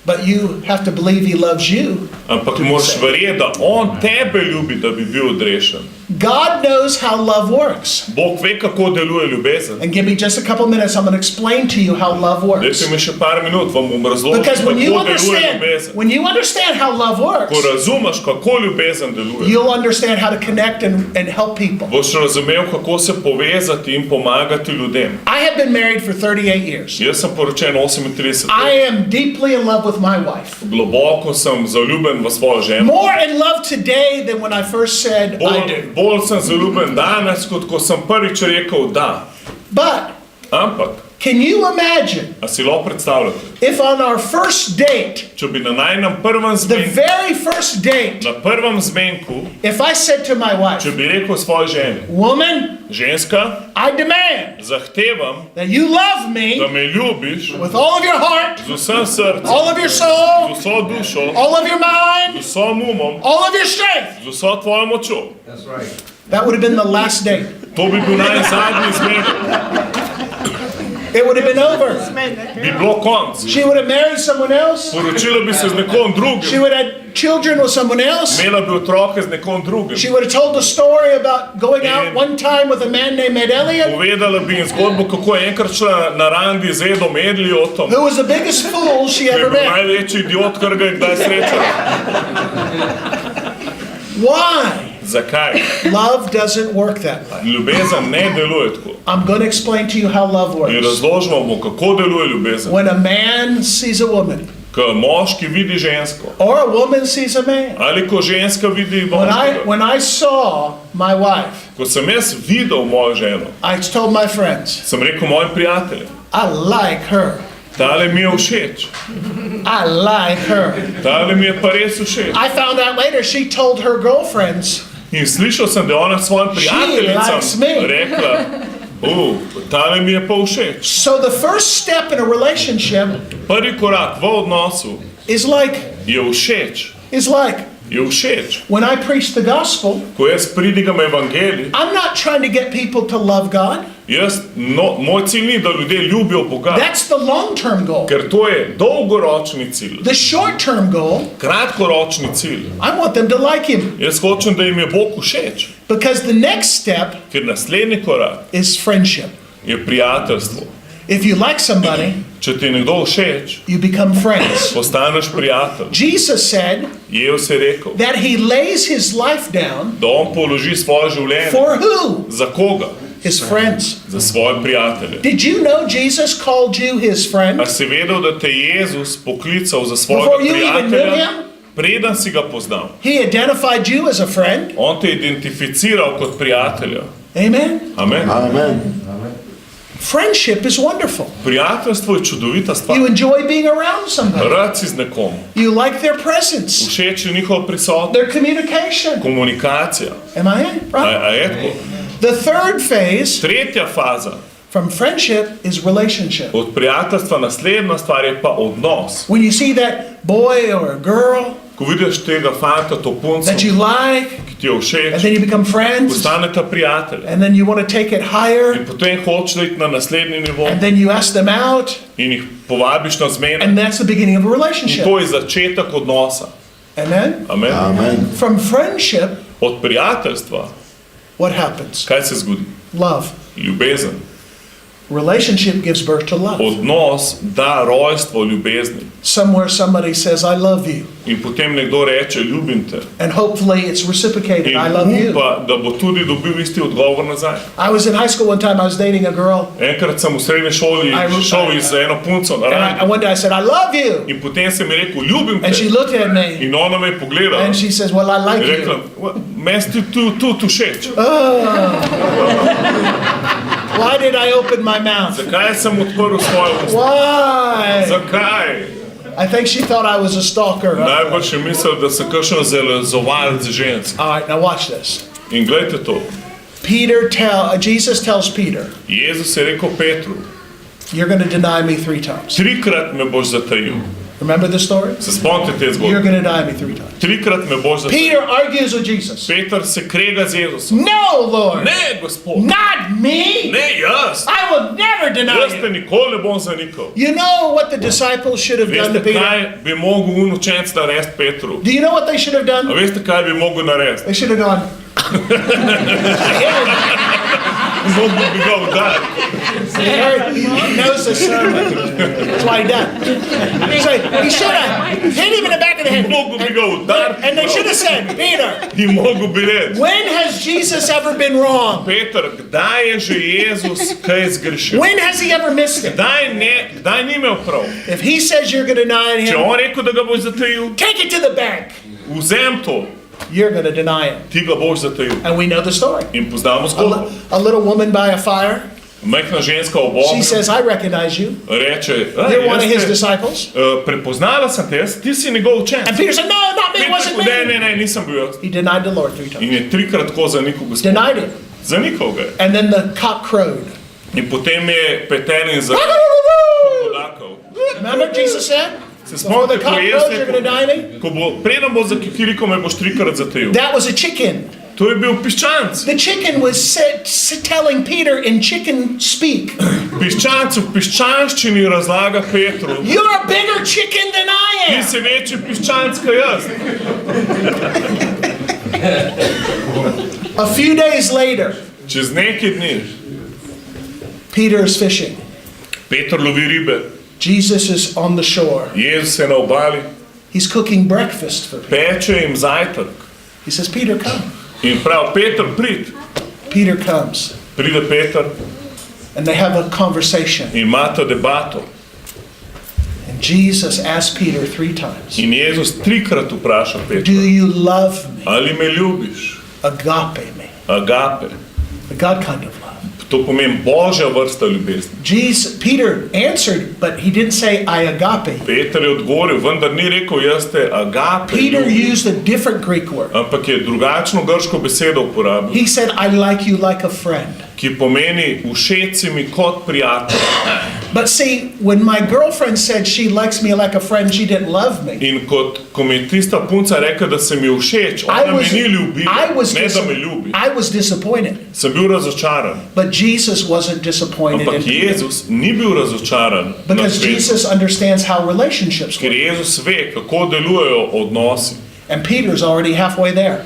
but you have to believe He loves you. Ampak moraš verjeti, da On tebe ljubi, da bi bil odrešen. God knows how love works. Bog ve, kako deluje ljubezen. And give me just a couple minutes, I'm going to explain to you how love works. Dajte mi še par minut, vam bom razložil, Because kako deluje ljubezen. when you understand how love works, Ko razumeš, kako ljubezen deluje, you'll understand how to connect and help people. boš razumel, kako se povezati in pomagati ljudem. I have been married for 38 years. Jaz sem poročen 38 I let. am deeply in love with my wife. Globoko sem zaljubljen v svojo ženo. More in love today than when I first said I do. Bolj sem zaljubljen danes, kot ko sem prvič rekel da. But Ampak, can you imagine a si lahko predstavljate, if on our first date, če bi na najnem prvem the zmenku, very first date, na prvem zmenku, if I said to my wife, če bi rekel svoji ženi, woman, ženska, I demand zahtevam, that you love me da me ljubiš with all of your heart, z vsem srcem, all of your z soul, vso dušo, all of your mind, z vsem umom, all of your strength. z vso tvojo močjo. That would have been the last date. To bi bil najzadnji zmenek. It would have been over. Bi bilo konc. She would have married someone else. Poročila bi se z nekom She drugim. would have had children with someone else. Imela bi otroke z nekom drugim. She would have told the story about going out one time with a man named Elliott, Povedala bi jim zgodbo, kako je enkrat šla na randi z Edom Elliotom, who was the biggest fool she ki je ever bil met. največji idiot, kar ga je kdaj srečal. Why? Zakaj? Love doesn't work that way. Ljubezen ne deluje tako. I'm going to explain to you how love In works. razložimo mu, kako deluje ljubezen. When a man sees a woman, Ko moški vidi žensko, or a woman sees a man, ali ko ženska vidi moškega. when I saw my wife, Ko sem jaz videl mojo ženo, I told my friends, sem rekel mojim prijateljem, I like her. tale mi je všeč, I like her. tale mi je pa res všeč. I found out later she told her girlfriends, In slišal sem, da je ona svojim likes prijateljicam me. rekla, tale mi je pa všeč. so the first step in a relationship Prvi korak v odnosu is like, je všeč. Je všeč. when I preach the gospel, Ko jaz pridigam evangelij, I'm not trying to get people to love God. moj cilj ni, da ljudje ljubijo Boga, That's the long-term goal. ker to je dolgoročni cilj. The short-term goal, Kratkoročni cilj. I want them to like Him. Jaz hočem, da jim je Bog všeč, Because the next step ker naslednji korak is friendship. je prijateljstvo. If you like somebody, Če ti je nekdo všeč, you become friends. postaneš prijatelj. Jesus said Jezus je rekel, that He lays His life down da on položi svoje življenje. for who? Za koga? His friends. Za svoje prijatelje. Did you know Jesus called you His friend? A si vedel, da te je Jezus poklical za svojega Before you even knew prijatelja, Him? preden si ga poznal? He identified you as a friend. On te je identificiral kot prijatelja. Amen. Amen. Friendship is wonderful. Prijateljstvo je čudovita stvar. You enjoy being around somebody. Rad si z nekom. You like their presence, Všeč je njihova prisotnost, their communication. komunikacija. Am I in? Right? A je tako? The third phase Tretja faza from friendship is relationship. od prijateljstva, naslednja stvar je pa odnos. When you see that boy or a girl Ko vidiš tega fanta, to punco, that you like, ki ti je všeč, and then you become friends, postaneta prijatelj. and then you want to take it higher, In potem hočeš iti na naslednji nivo and then you ask them out, in jih povabiš na zmenek. and that's the beginning of a In relationship. to je začetek odnosa. Amen? Amen. From friendship, Od prijateljstva, what happens? kaj se zgodi? Love. Ljubezen. Relationship gives birth to love. Odnos da rojstvo ljubezni. Somewhere somebody says, I love you. In potem nekdo reče, ljubim te. And hopefully it's reciprocated, In I love you. upa, da bo tudi dobil isti odgovor nazaj. I was in high school one time, I was dating a girl, Enkrat sem v srednji šoli šel z eno punco na and rand. one day I said, I love you. In potem sem mi rekel, ljubim And she te. looked at me, In ona me je pogledala. and she says, well, I like In rekla, you. meni si tu všeč. Why did I open my mouth? Zakaj sem odprl svoje usta? Why? Zakaj? I think she thought I was a stalker. Najbolj je mislil, da sem kakšen zelezovalec žensk. All right, now watch this. In gledajte to. Jesus tells Peter, Jezus je rekel Petru, you're going to deny me 3 times. trikrat me boš zatajil. Remember the story? Se spomnite te You're zgodbe? going to deny me 3 times. Trikrat me boš zatajil. Peter argues with Jesus. Peter se krega z Jezusom. No, Lord, Ne, Gospod. not me. Ne, jaz. I will never deny Jaz te you. nikoli ne bom zanikal. You know what the disciples should have done to Veste, Peter? kaj bi mogel un učenec narediti Petru? Do you know what they should have A done? veste, kaj bi mogel narediti? They should have gone, Mogel bi ga udariti. He knows the sermon. That's why he does. So he should have hit him in the back of the head. Mogel bi ga udariti. And they should have said, Peter, In mogel bi reči, when has Jesus ever been wrong? Peter, kdaj je že Jezus kaj zgrešil? When has he ever missed it? Kdaj ni imel prav? If he says you're going to deny Če him, on rekel, da ga boš zatajil, take it to the bank. vzem to, You're going to deny him. ti ga boš zatajil. And we know the story. In poznamo zgodbo. A little woman by a fire, Majhna ženska ob she ognju says, I recognize you. reče, You're one of his jaz te, disciples. prepoznala sem te, ti si njegov učenec. And Peter said, no, not me, it wasn't Ne, me. ne, nisem bil jaz. He denied the Lord 3 times. In je trikrat tako zanikal gospod. Denied him. Zanikal ga je. And then the cock crowed. In potem je petelin zakudakal. Remember Jesus said, Se before the spomnite, cock ko je crows, you're going to rekel, deny me? ko bo, preden bo zakikirikal, me boš trikrat zatajil. That was a chicken. To je bil piščanc. The chicken was telling Peter in chicken speak, Piščanc v piščanščini razlaga Petru. you're a bigger chicken than I Ti am. si večji piščanc kot jaz. A few days later, Čez nekaj dni Peter is fishing. Peter lovi ribe. Jesus is on the shore. Jezus je na obali. He's cooking breakfast for Peter. Peče jim zajtrk. He says, Peter, come. In prav, Peter, prid. Peter comes. Pride Peter And they have a conversation. in imata debato. And Jesus asked Peter 3 times, In Jezus trikrat vpraša do Petra, you love me? ali me ljubiš? Agape me. Agape. The God kind of love. To pomeni božja vrsta ljubezni. Peter answered, but he didn't say, I agape. Peter je odgovoril, vendar ni rekel, jaz te agape Peter ljubim. used a different Greek word. Ampak je drugačno grško besedo uporabil, He said, I like you like a friend. ki pomeni všeč si mi kot prijatelj. But see, when my girlfriend said she likes me like a friend, she didn't love me. In ko mi je tista punca rekla, da se mi všeč, ona me ni ljubila, ne da me ljubi. I was disappointed. Sem bil razočaran. But Jesus wasn't disappointed Ampak in Peter. Jezus ni bil razočaran nad Because Petrom, Jesus understands how relationships ker work. Jezus ve, kako delujejo odnosi. And Peter's already halfway there.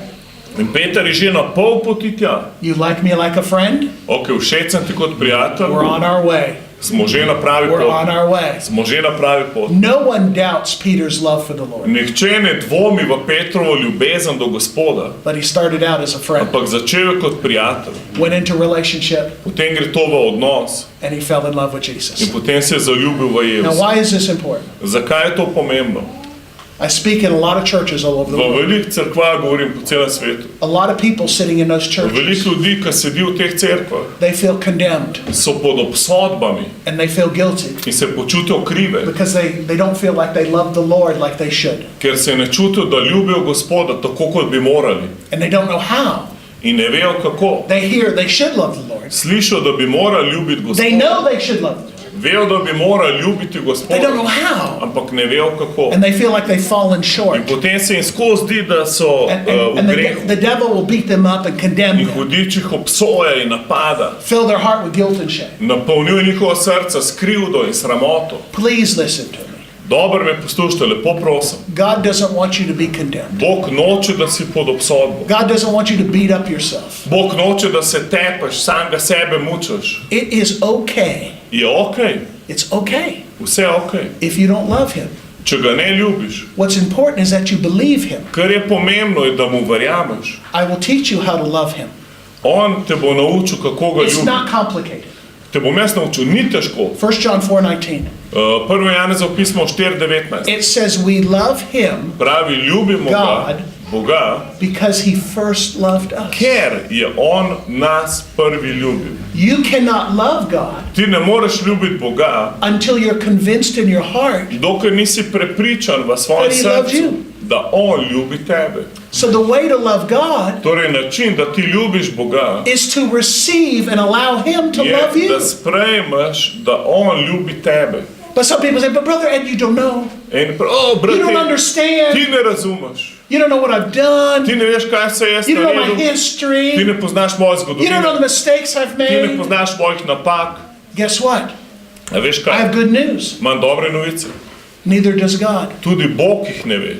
In Peter je že na pol poti tja. You like me like a friend? Ok, všeč sem ti kot prijatelj, We're on our way. smo že na pravi We're on poti. our way. Smo že na pravi poti. No one doubts Peter's love for the Lord. Nihče ne dvomi v Petrovo ljubezen do Gospoda, But he started out as a friend, ampak začel je kot prijatelj. went into relationship, Potem gre to v odnos and he fell in love with in Jesus. potem se je zaljubil v Now, Jezusa. why is this important? Zakaj je to pomembno? I speak in a lot of churches all over the V world. velikih cerkvah govorim po celem svetu. A lot of people sitting in those churches, Veliko ljudi, ki sedi v teh cerkvah, they feel condemned so pod obsodbami and they feel guilty in se počutijo krive, because they don't feel like they love the Lord like they should. ker se ne čutijo, da ljubijo Gospoda tako, kot bi morali. And they don't know how. In ne vejo kako. They hear they should love the Lord. Slišijo, da bi morali ljubiti They Gospoda. know they should love the Lord. Vejo, da bi morali ljubiti They don't know Gospoda, how. ampak ne vejo kako. And they feel like they've fallen short. In potem se jim skozi zdi, da so And, v and grehu. the devil will beat them up and condemn In them. hudič jih obsoja in napada. Fill their heart with guilt and shame. Napolnjuje njihovo srce s krivdo in sramoto. Please listen to me. Dobro me poslušajte, lepo prosim. God doesn't want you to be condemned. Bog noče, da si pod obsodbo. God doesn't want you to beat up yourself. Bog noče, da se tepeš, samega sebe mučaš. It is okay. Je okej, It's okay vse je okej. if you don't love him. Če ga ne ljubiš, What's important is that you believe him. kar je pomembno, je, da mu verjameš. I will teach you how to love him. On te bo naučil, kako ga It's not ljubiš. complicated. Te bom jaz naučil, ni težko. 1 John 4:19. 1. Janezov pismo 4:19 It says we love him pravi, ljubimo ga, God. Boga, because he first loved us. ker je on nas prvi ljubil. You cannot love God Ti ne moreš ljubiti Boga, until you're convinced in your heart. dokler nisi prepričan v svojem That he loves srcu, you. da on ljubi tebe. So the way to love God Torej način, da ti ljubiš Boga, is to receive and allow him to je, love you. da sprejmeš, da on ljubi tebe. But some people say, but brother Ed, you don't know. In You don't brate, understand. ti ne razumeš. You don't know what I've done. Ti ne veš, kaj se jaz You don't know my naredil. Ti history. ne poznaš moje You don't know zgodovine. the mistakes I've Ti ne made. poznaš mojih napak. Guess what? A veš I have kaj? good news. Imam dobre novice. Neither does God. Tudi Bog jih ne ve.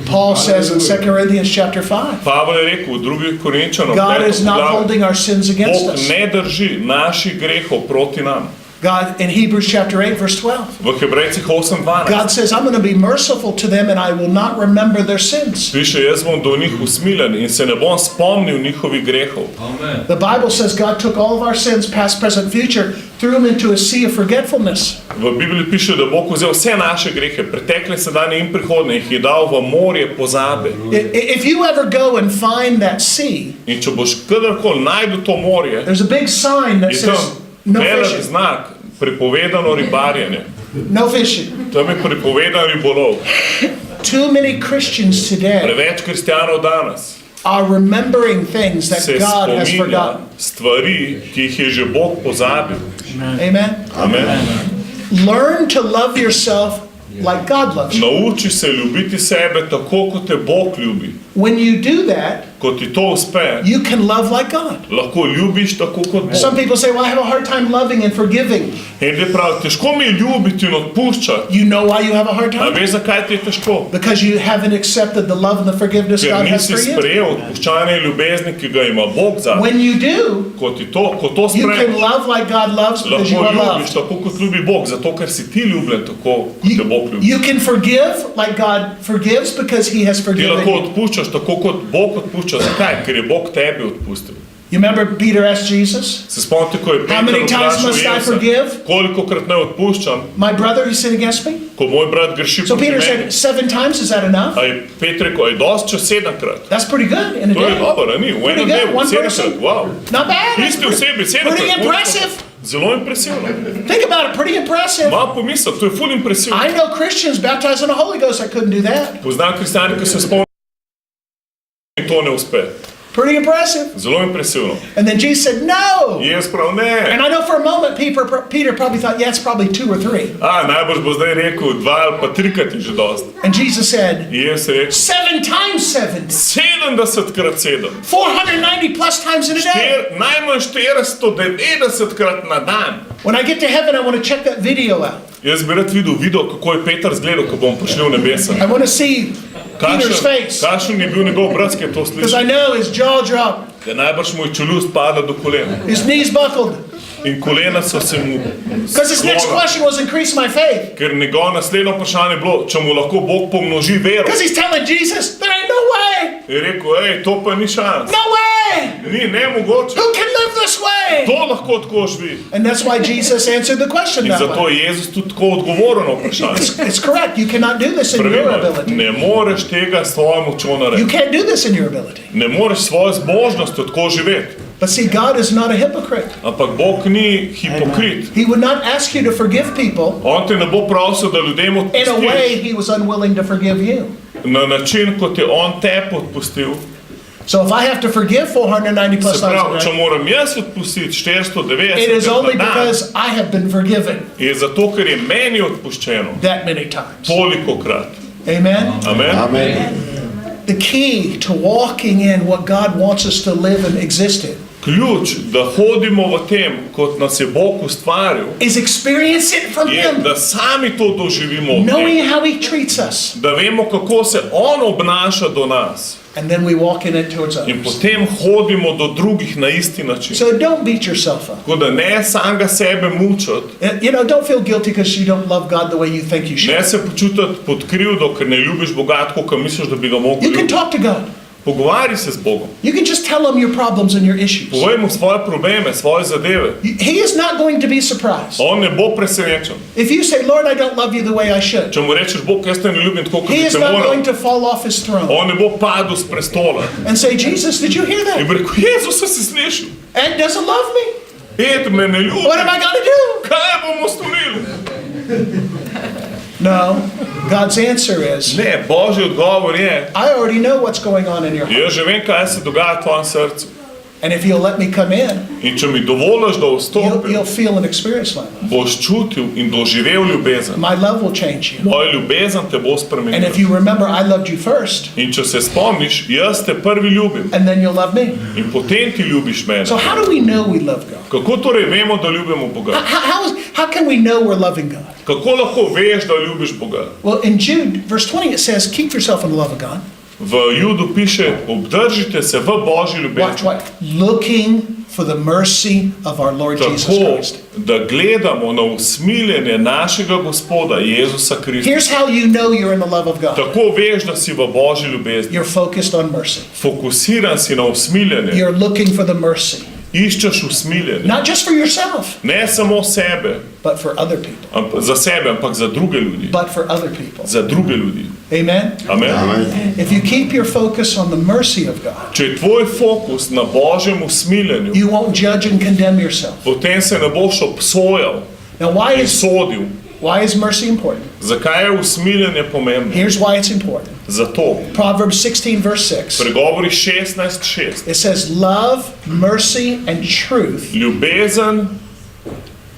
Paul says in 2 Corinthians chapter 5, Pavel je rekel v 2. Korinčanom, God is not holding our sins against Bog us. ne drži naših grehov proti nam. God, in Hebrews chapter 8, verse 12, V Hebrejcih 8:12 God says, I'm going to be merciful to them and I will not remember their sins. piše, jaz bom do njih usmilen in se ne bom spomnil njihovih grehov. The Bible says God took all of our sins, past, present, future, threw them into a sea of forgetfulness. V Bibliji piše, da Bog vzel vse naše grehe, pretekle, sedanje in prihodne, jih je dal v morje pozabe. If you ever go and find that sea, In če boš kadarkoli najdel to morje, there's a big sign that je says, tam no velik fishing, znak, prepovedano ribarjenje. no fishing. Tam je prepovedan ribolov. Too many Christians today Preveč kristjanov danes are remembering things that se God has spominja forgotten. stvari, ki jih je že Bog pozabil. Amen. Amen. Learn to love yourself like God loves you. Nauči se ljubiti sebe tako, kot te Bog ljubi. When you do that, Ko ti to uspe, you can love like God. lahko ljubiš tako kot Bog. Some people say, well, I have a hard time loving and forgiving. In ljudje pravijo, težko mi je ljubiti in odpuščati. You know why you have a hard A time? veš, zakaj ti je težko? Because you haven't accepted the love and the forgiveness Ker God has nisi for you. sprejel odpuščanja in ljubezni, ki ga ima Bog za. When you do, Ko to you can sprejmeš, love like God loves because you lahko are ljubiš loved. tako, kot ljubi Bog, zato ker si ti ljubljen tako, kot te Bog ljubi. You can forgive like God forgives because He has Ti forgiven lahko you. odpuščaš tako, kot Bog odpušča. Zakaj? Ker je Bog tebi odpustil. You remember Peter asked Jesus, Se spomnite, ko je how many Peter times vprašal must I Jezusa, forgive kolikokrat naj odpuščam, my brother who sinned against me? ko moj brat greši So proti Peter meni. said, 7 times, is that enough? A je Peter rekel, je dosti, če 7-krat. That's pretty good in a To je day. dobro, a ni? V Pretty enem good, dnevu, one 7-krat, person. wow. Not bad. Isti osebi, 7-krat. Pretty impressive. Zelo impresivno. Think about it, pretty impressive. Malo pomisel, to je ful impresivno. I know Christians baptized in the Holy Ghost that couldn't do that. Poznam kristjane, ki se spomnijo in to ne uspe. Pretty impressive. Zelo impresivno. And then Jesus said, no. Jaz prav And ne. I know for a moment Peter probably thought, yeah, it's probably 2 or 3. Najbrž bo zdaj rekel 2 ali pa 3-krat je že dosti. And Jesus said, Jezus je rekel 7 times 7. 70-krat 7. 490 plus times in a day. Najmanj 490-krat na dan. When I get to heaven, I want to check that video out. Jaz bi rad videl video, kako je Peter zgledal, ko bomo prišli v nebesa. I want to see Peter's face. Kakšen je bil njegov obraz, ki je to Because I slišal. know his jaw dropped, Da najbrž mu je čeljust pada do kolena. his knees buckled. In kolena so se mu Because his next sklonila. question was increase my faith. Ker njegovo naslednje vprašanje je bilo, če mu lahko Bog pomnoži vero. Because he's telling Jesus, there ain't no way. Je rekel, ej, to pa ni šans. No way. Ni, nemogoče. Who can live this way? To lahko tako živi. And that's why Jesus answered the question In that zato way. je Jezus tudi tako odgovoril na vprašanje. It's correct. You cannot do this in your Pravilno, ability. ne moreš tega s svojo močjo You narediti. can't do this in your ability. Ne moreš svojo zbožnostjo tako živeti. But see, God is not a hypocrite. Ampak Bog ni hipokrit. He would not ask you to forgive people On te ne bo prosil, da ljudem in a way odpustiš He was unwilling to forgive you. na način, kot je On tebe odpustil. So if I have to forgive 490 plus Se pravi, times če a day, moram jaz odpustiti it 490 is only na dan, because I have been forgiven je zato, ker je meni odpuščeno that many times. tolikokrat. Amen? Amen? Amen. The key to walking in what God wants us to live and exist in Ključ, da hodimo v tem, kot nas je Bog ustvaril, is experience it from je, Him, da sami to doživimo v knowing tem. how He treats us, Da vemo, kako se On obnaša do nas. and then we walk in it towards In others. potem hodimo do drugih na isti način. So don't beat yourself up. Tako da ne samega sebe mučati, You know, don't feel guilty because you don't love God the way you think you should. ne se počutiti pod krivdo, ker ne ljubiš Boga tako, kot misliš, da bi ga mogel You can ljubiti. talk to God. Pogovarji se z Bogom. You can just tell Him your problems and your issues. Povej mu svoje probleme, svoje zadeve. He is not going to be surprised. On ne bo presenečen. If you say, Lord, I don't love you the way I should, Če mu rečeš, Bog, jaz te ne ljubim tako, kot He bi is te not moral, going to fall off His throne on ne bo padel z prestola. and say, Jesus, did you hear In that? bi rekel, Jezus, si slišal? Ed doesn't love me. Ed me ne ljubi. What am I going to do? Kaj bomo storili? No. God's answer is, Ne, Božji odgovor je, I already know what's going on in your heart. jaz že vem, kaj se dogaja v tvojem srcu. And if you'll let me come in, In če mi dovoliš, da vstopim, you'll feel and experience my love. boš čutil in doživel ljubezen. My love will change you. Moja ljubezen te bo And spremenila. if you remember, I loved you first, In če se spomniš, jaz te prvi ljubim. and then you'll love me. In potem ti ljubiš mene. So how do we know we love God? Kako torej vemo, da ljubimo Boga? How can we know we're loving God? Kako lahko veš, da ljubiš Boga? Well, in Jude, verse 20, it says, keep yourself in the love of God. V Judu piše, obdržite se v Božji Watch ljubezni. what? Looking for the mercy of our Lord Jesus Tako, Christ. da gledamo na usmiljenje našega Gospoda Jezusa Krista. Here's how you know you're in the love of God. Tako veš, da si v Božji ljubezni. You're focused on mercy. Fokusiran si na usmiljenje. You're looking for the mercy. Iščeš usmiljenje. Not just for yourself, Ne samo sebe, but for other people. za sebe, ampak za druge ljudi. But for other people. Za druge ljudi. Amen? Amen. If you keep your focus on the mercy of God, Če je tvoj fokus na Božjem usmiljenju, you won't judge and condemn yourself. potem se ne boš obsojal Now, why in is sodil. mercy important? Zakaj je usmiljenje pomembno? Here's why it's important. Zato. Proverbs 16, verse 6. Pregovori 16:6. It says, love, mercy, and truth Ljubezen,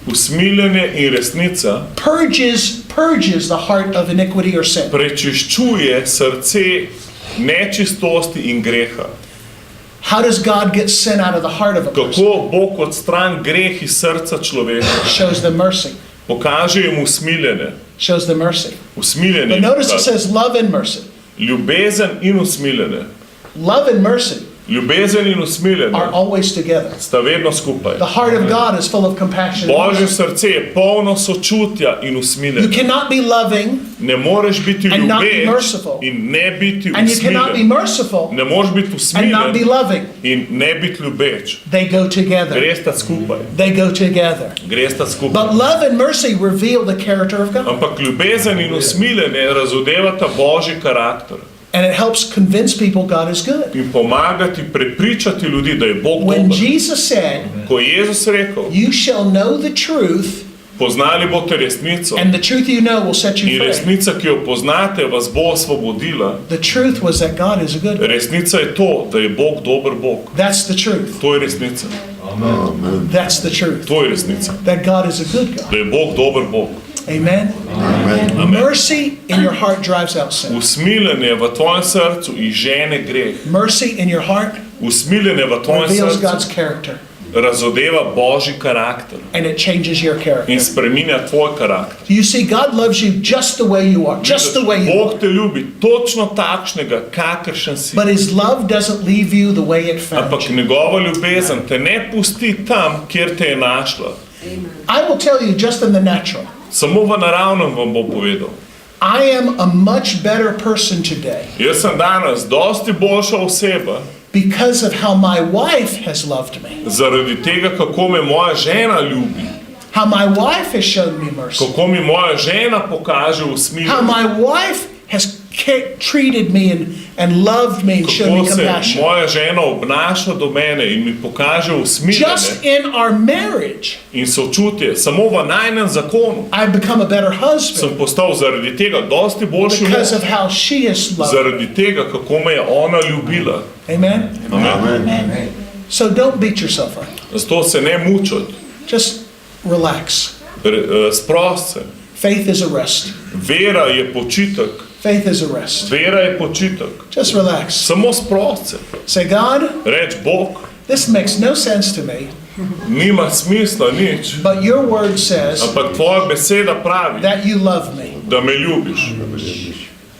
usmiljenje in resnica purges the heart of iniquity or sin. prečiščuje srce nečistosti in greha. How does God get sin out of the heart of a person? Kako Bog odstran greh iz srca človeka? Shows them mercy. Pokaže jim usmiljenje. Shows them mercy. Usmiljenje. But notice it says love and mercy. Ljubezen in usmiljenje. Love and mercy Ljubezen in usmiljenje are always together. sta vedno skupaj. The heart of God is full of compassion. Božje srce je polno sočutja in You usmiljenja. cannot be loving Ne moreš biti and not be ljubeč merciful. in ne biti and you cannot be usmiljen. merciful Ne moreš biti and not be usmiljen loving. in ne biti ljubeč. They go together. Gresta skupaj. They go together. Gresta But skupaj. love and mercy reveal the character of God. Ampak ljubezen in usmiljenje razodevata Božji karakter. And it helps convince people God is good. In pomagati prepričati ljudi, da je Bog When dober. Jesus said, Ko je Jezus rekel, you shall know the truth, poznali boste resnico and the truth you know will set you in free. resnica, ki jo poznate, vas bo osvobodila. The truth was that God is a good God. Resnica je to, da je Bog dober Bog. That's the truth. To je resnica. That's the truth. To je resnica. That God is a good God. Da je Bog dober Bog. Amen? Mercy in your heart drives out sin. Usmiljenje v tvojem srcu izžene greh. Mercy in your heart Usmiljenje v tvojem reveals srcu God's character. razodeva Božji karakter And it changes your character. in spreminja tvoj karakter. You see, God loves you just the way you are. Just the way you are. Bog te ljubi točno takšnega, kakršen si. But His love doesn't leave you the way it found Ampak you. njegova ljubezen te ne pusti tam, kjer te je našla. I will tell you just in the natural. Samo v naravnem vam bom povedal. I am a much better person today Jaz sem danes dosti boljša oseba because of how my wife has loved me. zaradi tega, kako me moja žena ljubi. How my wife has shown me mercy. Kako mi moja žena pokaže How usmiljenje. my wife has treated me and loved me and shown me Kako se compassion. moja žena obnaša do mene in mi pokaže usmiljenje Just in our marriage, in sočutje. Samo v najnem zakonu I've become a better sem husband postal zaradi tega dosti boljši because mož. of how she has loved me. Zaradi tega, kako me je ona ljubila. Amen? Amen. So don't beat yourself up. Zato se ne mučati. Just relax. Sprost se. Faith is a rest. Vera je počitek. Faith is a rest. Vera je počitek. Just relax. Samo sprost se. Say, God, Reč Bog, this makes no sense to me, nima smisla nič, but your word says ampak tvoja beseda pravi, that you love me. da me ljubiš.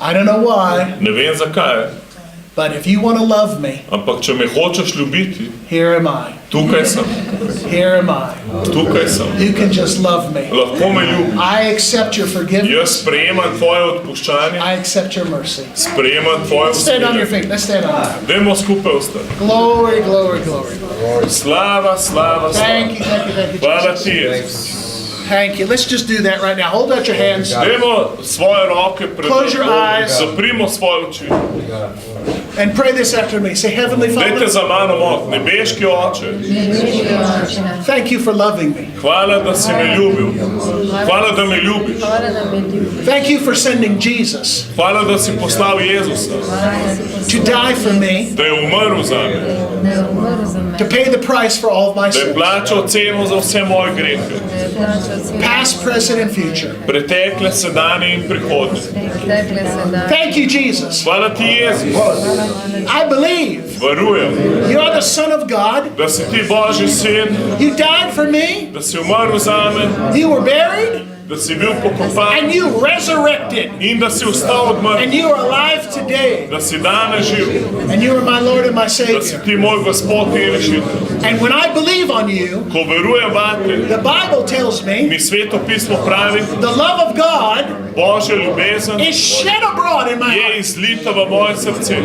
I don't know why, Ne vem zakaj, but if you want to love me, ampak če me hočeš ljubiti, here am I. tukaj sem. Here am I. Tukaj sem. You can just love me. Lahko me ljubiš. I accept your forgiveness. Jaz sprejemam tvoje odpuščanje, I accept your mercy. sprejemam tvoje Stand on your usmiljenje. feet. Let's stand on your feet. Dajmo skupaj ostati. Glory, glory, glory. Slava, slava, Thank you, slava. thank you, thank you, Hvala Jesus. ti, Jezus. Thank you. Let's just do that right now. Hold out your hands. Dajmo svoje roke pred Close your Bogom. eyes. Zaprimo svoje oči. And pray this after me. Say, Heavenly Dajte Father, za mano molk. Nebeški Oče, thank you for loving me. hvala, da si me ljubil. Hvala, da me ljubiš. Thank you for sending Jesus Hvala, da si poslal Jezusa, to die for me, da je umrl za me, to pay the price for all of my da je sins, plačal ceno za vse moje grehe, past, present, and future. pretekle, sedanje in prihodnje. Thank you, Jesus. Hvala ti, Jezus. I believe Verujem, you are the Son of God. da si ti Božji sin, You died for me. da si umrl za me, You were buried, da si bil pokopan and you resurrected, in da si vstal od and mrtvih, you are alive today, da si danes živ, and you are my Lord and my da si Savior. ti moj Gospod in rešitelj. And when I believe on you, Ko verujem vate, the Bible tells me mi Sveto pismo pravi, the love of God Božja ljubezen is shed abroad in my je heart. izlita v moje srce.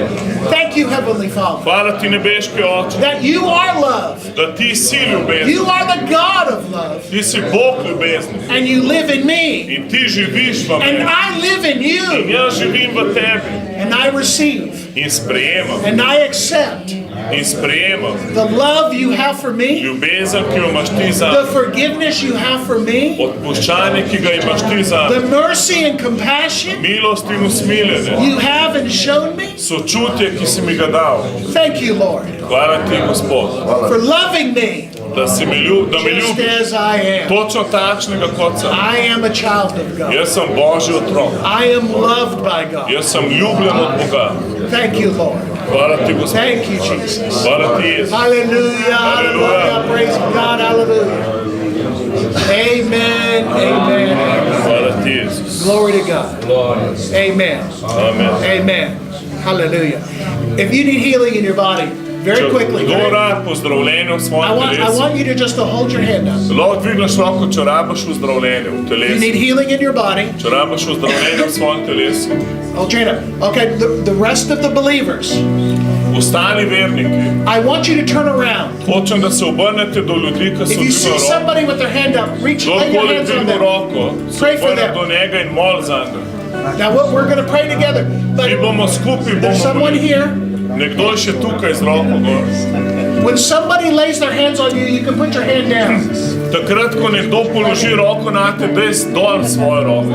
Thank you, Heavenly Father, Hvala ti, nebeški Oče, that you are love. da ti si ljubezen, You are the God of love, ti si Bog ljubezni and you live in me, in ti živiš v and meni I live in in you, jaz živim v tebi and I receive, in sprejemam and I accept in sprejemam the love you have for me, ljubezen, ki jo imaš ti za the me, forgiveness you have for me, odpuščanje, ki ga imaš ti za the me, mercy and compassion milost in usmiljenje, you have and shown me. sočutje, ki si mi ga dal. Thank you, Lord, Hvala ti, Gospod, for loving me da me just ljubiš as I am. točno takšnega, kot sem. I am a child of God. Jaz sem Božji otrok. I am loved by God. Jaz sem ljubljen od Boga. Thank you, Lord. Hvala ti, Gospod. Thank you, Jesus. Hvala ti, Jezus. Hallelujah. Hallelujah. Praise God. Hallelujah. Amen. Amen. Hvala ti, Jezus. Glory to God. Amen. Amen. Amen. Hallelujah. If you need healing in your body, very quickly, Kdo rad pozdravljenje v I svojem want telesu? you to just to hold your hand up. Zelo dvigneš roko, če rabaš vzdravljenje v You need telesu. healing in your body. Če rabaš vzdravljenje v svojem telesu. Hold your hand up. Okay, the rest of the believers, Ostali verniki, I want you to turn around. hočem, da se obrnete do ljudi, ki so If you see dvignili roko. somebody with their hand up, lay your Kdorkoli hands on dvigne them. roko, se Pray for obrne them. do njega in mol za njega. Now we're going to pray together. But Mi bomo skupaj, there's someone molili. here. Nekdo je še tukaj z roko gor. When somebody lays their hands on you, you can put your hand down. Takrat, ko nekdo položi roko na te, daj dol svojo roko.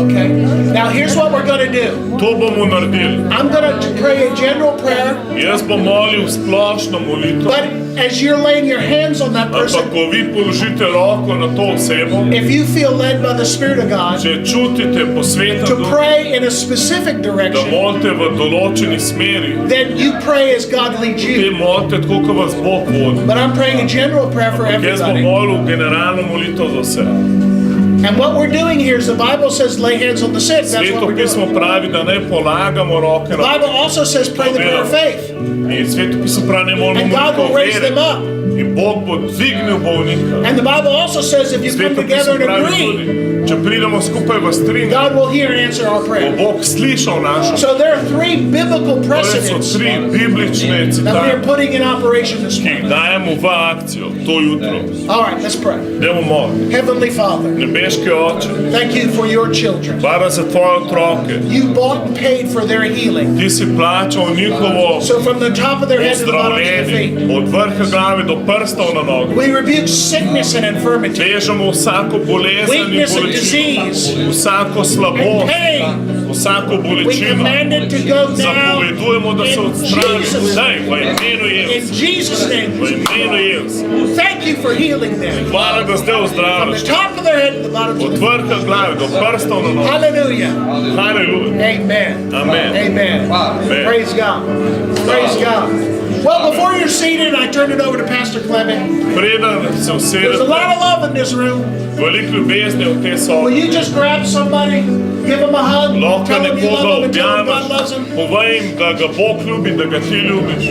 Okay? Now here's what we're going to do. To bomo naredili. I'm going to pray a general prayer, Jaz bom molil splošno molitev, but as you're laying your hands on that ampak person, ko vi položite roko na to osebo, if you feel led by the Spirit of God če čutite posveten to duh, pray in a specific da direction, molite v določeni smeri, then you pray as God leads te you. molite tako, kot vas Bog vodi. But I'm praying a general prayer for Jaz bom everybody. molil generalno molitev za vse. And what we're doing here is the Bible says lay hands on the sick. That's what Sveto we're pismo doing. pravi, da ne polagamo roke The na Bible also says pray the prayer of faith. In Sveto pismo pravi, ne moramo And God molitev will raise them vere. up. In Bog bo dvignil bolnika. And the Bible also says if you come Sveto together pismo and pravi agree, tudi, če pridemo skupaj v strinjanje, God will hear and answer our bo prayer. Bog slišal našo. So there are three biblical To so precedents tri biblične that we are citate, putting in operation this ki jih morning. dajemo v akcijo to jutro. All right, let's pray. Dajmo moliti. Heavenly Father, Nebeški Oče, thank you for your children. hvala za tvoje otroke. You bought and paid for their healing. Ti si plačal njihovo So from the top of their head to the bottom of their feet, ozdravljenje, od vrha glave do prstov na noge. we rebuke sickness and infirmity, Vežemo vsako bolezen in weakness and bolečino, disease, vsako and slabost, pain. vsako We bolečino. command it to go now Zapovedujemo, da se in odstravi. Jesus' Zdaj, v imenu In Jezusa. Jesus' V name. imenu Jezusa. Thank you for healing them. Hvala, da ste From ozdravili. the top of their head to the bottom Od of their vrha glave do prstov na noge. Hallelujah. Haleluja. Amen. Amen. Amen. Praise God. Praise God. Well, before you're seated, I turn it over to Pastor Clement. Preden se There's a usedete, lot of love in this room. veliko ljubezni v tej Will sobi. you just grab somebody, give them a hug, Lahko tell them you nekoga love them, and tell them objameš, God loves them? povej jim, da ga Bog ljubi, da ga ti ljubiš.